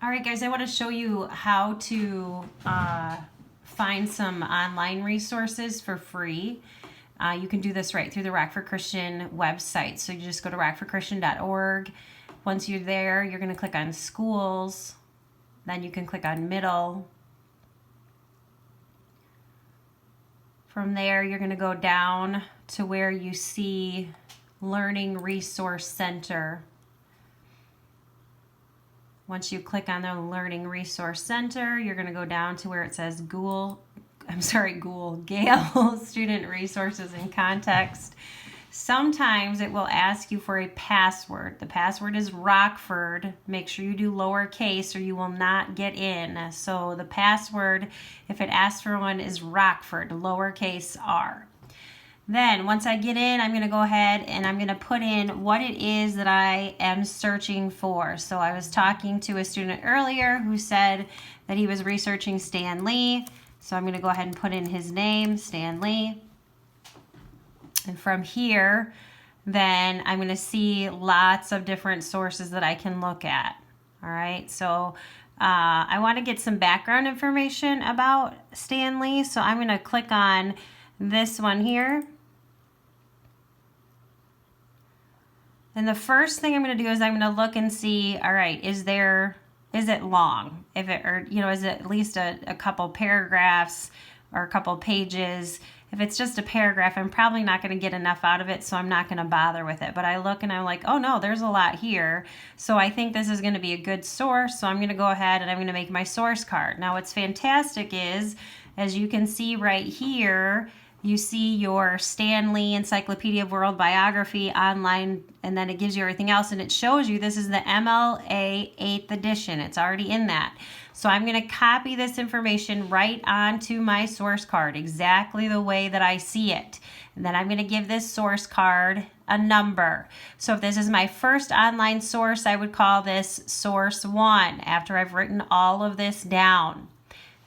All right, guys, I want to show you how to find some online resources for free. You can do this right through the Rockford Christian website. So you just go to rockfordchristian.org. Once you're there, you're going to click on schools. Then you can click on middle. From there, you're going to go down to where you see Learning Resource Center. Once you click on the Learning Resource Center, you're going to go down to where it says Gale Student Resources and Context. Sometimes it will ask you for a password. The password is Rockford. Make sure you do lowercase or you will not get in. So the password, if it asks for one, is Rockford, lowercase r. Then once I get in, I'm going to go ahead and I'm going to put in what it is that I am searching for. So I was talking to a student earlier who said that he was researching Stan Lee. So I'm going to go ahead and put in his name, Stan Lee. And from here, then I'm going to see lots of different sources that I can look at. All right, so I want to get some background information about Stan Lee. So I'm going to click on this one here. And the first thing I'm going to do is I'm going to look and see, all right, is it long? Is it at least a couple paragraphs or a couple pages? If it's just a paragraph, I'm probably not going to get enough out of it, so I'm not going to bother with it. But I look and I'm like, oh no, there's a lot here. So I think this is going to be a good source. So I'm going to go ahead and I'm going to make my source card. Now what's fantastic is, as you can see right here, you see your Stan Lee Encyclopedia of World Biography online, and then it gives you everything else, and it shows you this is the MLA 8th edition. It's already in that. So I'm going to copy this information right onto my source card, exactly the way that I see it. And then I'm going to give this source card a number. So if this is my first online source, I would call this source 1 after I've written all of this down.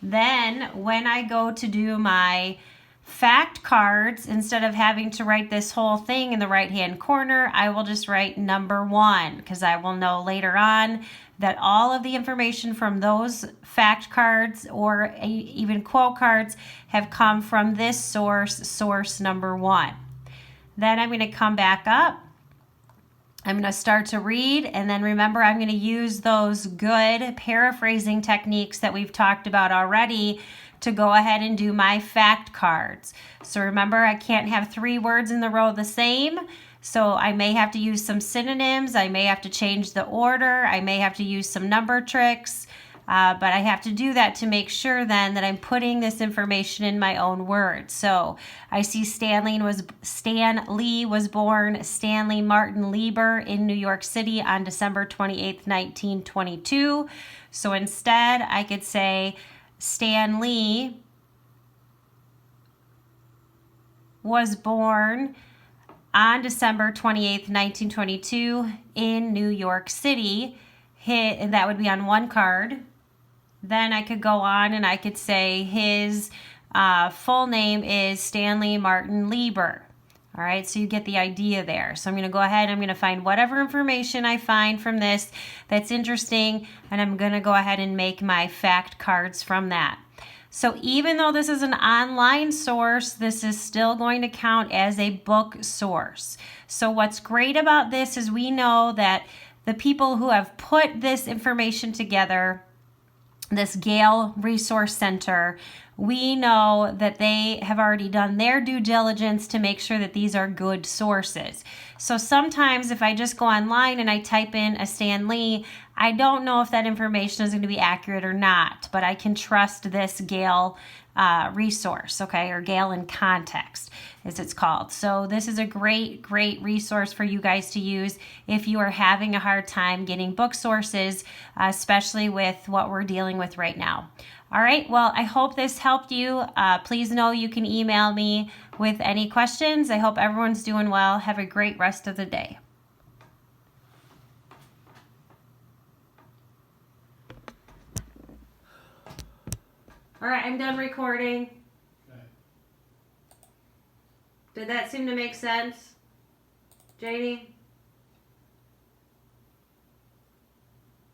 Then when I go to do my fact cards, instead of having to write this whole thing in the right hand corner, I will just write number 1, because I will know later on that all of the information from those fact cards or even quote cards have come from this source number 1. Then I'm going to come back up. I'm going to start to read, and then remember, I'm going to use those good paraphrasing techniques that we've talked about already to go ahead and do my fact cards. So remember, I can't have 3 words in the row the same. So I may have to use some synonyms. I may have to change the order. I may have to use some number tricks. But I have to do that to make sure then that I'm putting this information in my own words. So I see Stan Lee was born Stanley Martin Lieber in New York City on December 28th, 1922. So instead I could say Stan Lee was born on December 28th, 1922 in New York City. That would be on one card. Then I could go on and I could say his full name is Stanley Martin Lieber. All right, so you get the idea there. So I'm going to go ahead, I'm going to find whatever information I find from this that's interesting, and I'm going to go ahead and make my fact cards from that. So even though this is an online source, this is still going to count as a book source. So what's great about this is we know that the people who have put this information together, this Gale Resource Center, we know that they have already done their due diligence to make sure that these are good sources. So sometimes if I just go online and I type in a Stan Lee, I don't know if that information is going to be accurate or not, but I can trust this Gale resource, okay, or Gale in Context as it's called. So this is a great resource for you guys to use if you are having a hard time getting book sources, especially with what we're dealing with right now. All right, well, I hope this helped you. Please know you can email me with any questions. I hope everyone's doing well. Have a great rest of the day. All right, I'm done recording. Okay. Did that seem to make sense, Janie?